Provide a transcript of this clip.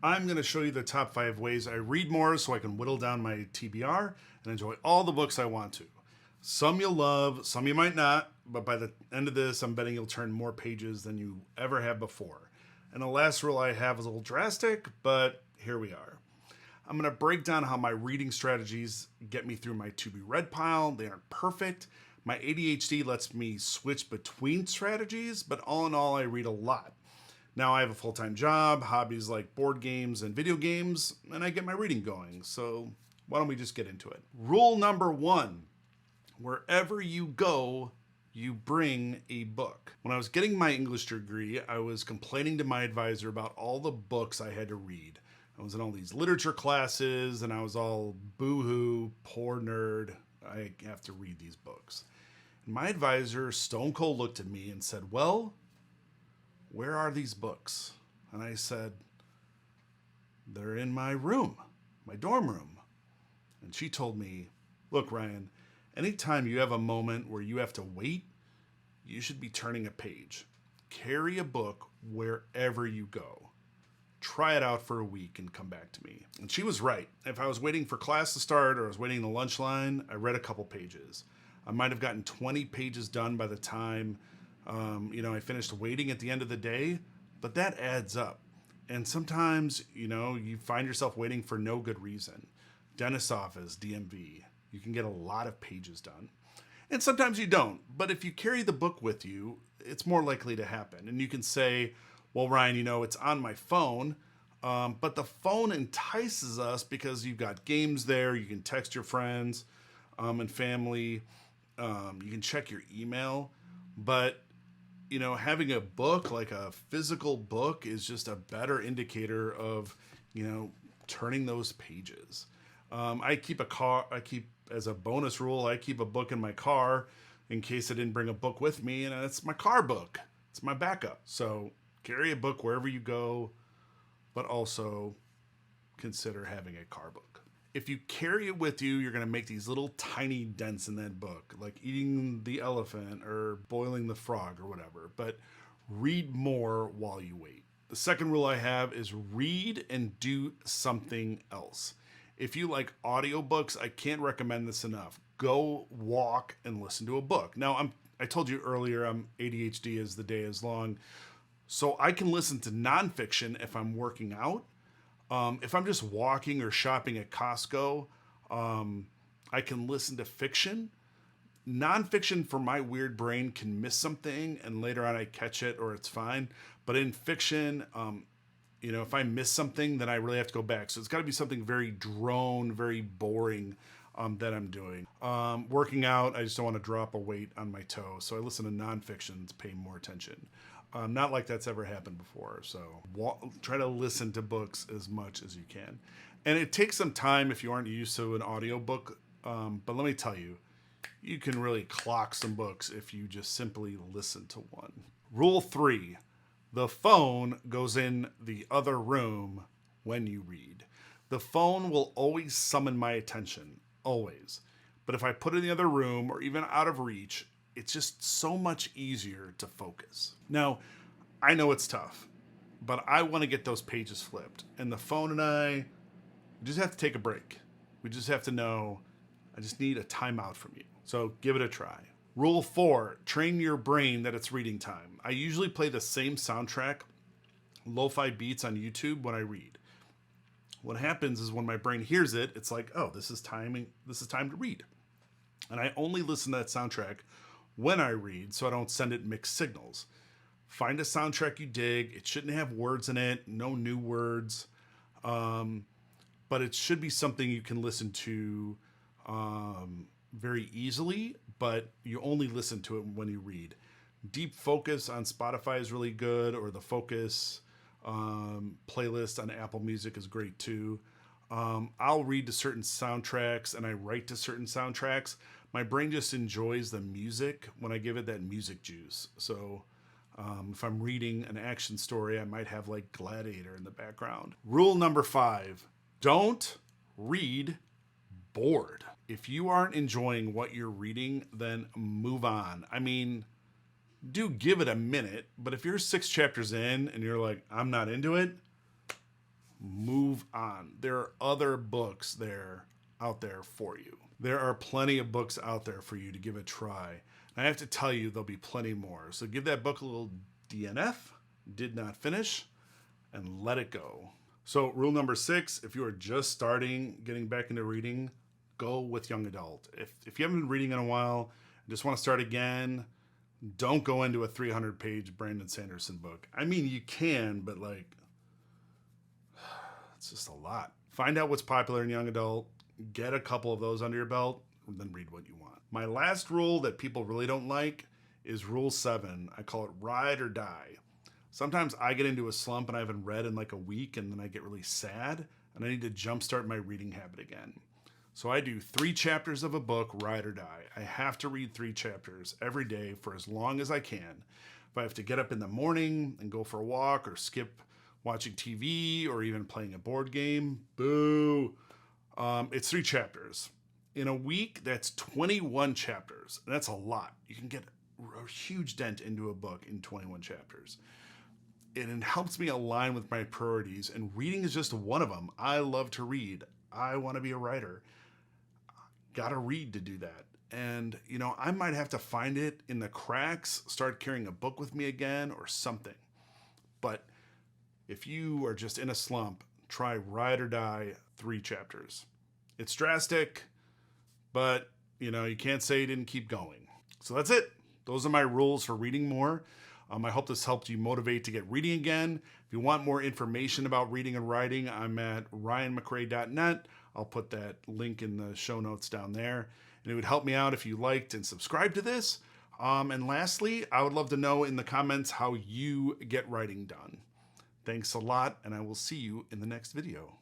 I'm going to show you the top 5 ways I read more so I can whittle down my TBR and enjoy all the books I want to. Some you'll love, some you might not, but by the end of this, I'm betting you'll turn more pages than you ever have before. And the last rule I have is a little drastic, but here we are. I'm going to break down how my reading strategies get me through my to-be-read pile. They aren't perfect. My ADHD lets me switch between strategies, but all in all, I read a lot. Now I have a full-time job, hobbies like board games and video games, and I get my reading going. So why don't we just get into it? Rule number 1, wherever you go, you bring a book. When I was getting my English degree, I was complaining to my advisor about all the books I had to read. I was in all these literature classes and I was all boo-hoo, poor nerd. I have to read these books. And my advisor, stone cold, looked at me and said, well, where are these books? And I said, they're in my room, my dorm room. And she told me, look, Ryan, anytime you have a moment where you have to wait, you should be turning a page. Carry a book wherever you go. Try it out for a week and come back to me. And she was right. If I was waiting for class to start or I was waiting in the lunch line, I read a couple pages. I might have gotten 20 pages done by the time I finished waiting at the end of the day, but that adds up. And sometimes, you find yourself waiting for no good reason. Dentist's office, DMV, you can get a lot of pages done. And sometimes you don't, but if you carry the book with you, it's more likely to happen. And you can say, well, Ryan, it's on my phone, but the phone entices us because you've got games there, you can text your friends and family, you can check your email, but having a book, like a physical book, is just a better indicator of, turning those pages. As a bonus rule, I keep a book in my car in case I didn't bring a book with me, and it's my car book. It's my backup. So carry a book wherever you go, but also consider having a car book. If you carry it with you, you're going to make these little tiny dents in that book, like eating the elephant or boiling the frog or whatever, but read more while you wait. The second rule I have is read and do something else. If you like audiobooks, I can't recommend this enough. Go walk and listen to a book. Now, I told you earlier, I'm ADHD as the day is long, so I can listen to nonfiction if I'm working out. If I'm just walking or shopping at Costco, I can listen to fiction. Nonfiction for my weird brain can miss something and later on I catch it or it's fine. But in fiction, if I miss something, then I really have to go back. So it's got to be something very drone, very boring that I'm doing. Working out, I just don't want to drop a weight on my toe. So I listen to nonfiction to pay more attention. Not like that's ever happened before. So try to listen to books as much as you can. And it takes some time if you aren't used to an audiobook. But let me tell you, you can really clock some books if you just simply listen to one. Rule 3, the phone goes in the other room when you read. The phone will always summon my attention, always. But if I put it in the other room or even out of reach, it's just so much easier to focus. Now, I know it's tough, but I want to get those pages flipped. And the phone and I just have to take a break. We just have to know, I just need a timeout from you. So give it a try. Rule 4, train your brain that it's reading time. I usually play the same soundtrack, lo-fi beats on YouTube when I read. What happens is when my brain hears it, it's like, oh, this is time to read. And I only listen to that soundtrack when I read, so I don't send it mixed signals. Find a soundtrack you dig. It shouldn't have words in it, no new words, but it should be something you can listen to very easily, but you only listen to it when you read. Deep Focus on Spotify is really good, or the Focus playlist on Apple Music is great too. I'll read to certain soundtracks and I write to certain soundtracks. My brain just enjoys the music when I give it that music juice. So if I'm reading an action story, I might have like Gladiator in the background. Rule number 5, don't read bored. If you aren't enjoying what you're reading, then move on. I mean, do give it a minute, but if you're 6 chapters in and you're like, I'm not into it, on. There are other books out there for you. There are plenty of books out there for you to give a try. And I have to tell you, there'll be plenty more. So give that book a little DNF, did not finish, and let it go. So rule number 6, if you are just starting, getting back into reading, go with young adult. If you haven't been reading in a while, and just want to start again, don't go into a 300-page Brandon Sanderson book. I mean, you can, but like, it's just a lot. Find out what's popular in young adult, get a couple of those under your belt, and then read what you want. My last rule that people really don't like is rule 7. I call it ride or die. Sometimes I get into a slump and I haven't read in like a week, and then I get really sad and I need to jumpstart my reading habit again. So I do 3 chapters of a book, ride or die. I have to read 3 chapters every day for as long as I can. If I have to get up in the morning and go for a walk or skip watching TV or even playing a board game, boo. It's 3 chapters. In a week, that's 21 chapters. And that's a lot. You can get a huge dent into a book in 21 chapters. And it helps me align with my priorities, and reading is just one of them. I love to read. I want to be a writer. Gotta read to do that. And, you know, I might have to find it in the cracks, start carrying a book with me again or something. But if you are just in a slump, try ride or die 3 chapters. It's drastic, but, you know, you can't say you didn't keep going. So that's it. Those are my rules for reading more. I hope this helped you motivate to get reading again. If you want more information about reading and writing, I'm at ryanmccrae.net. I'll put that link in the show notes down there. And it would help me out if you liked and subscribed to this. And lastly, I would love to know in the comments how you get writing done. Thanks a lot, and I will see you in the next video.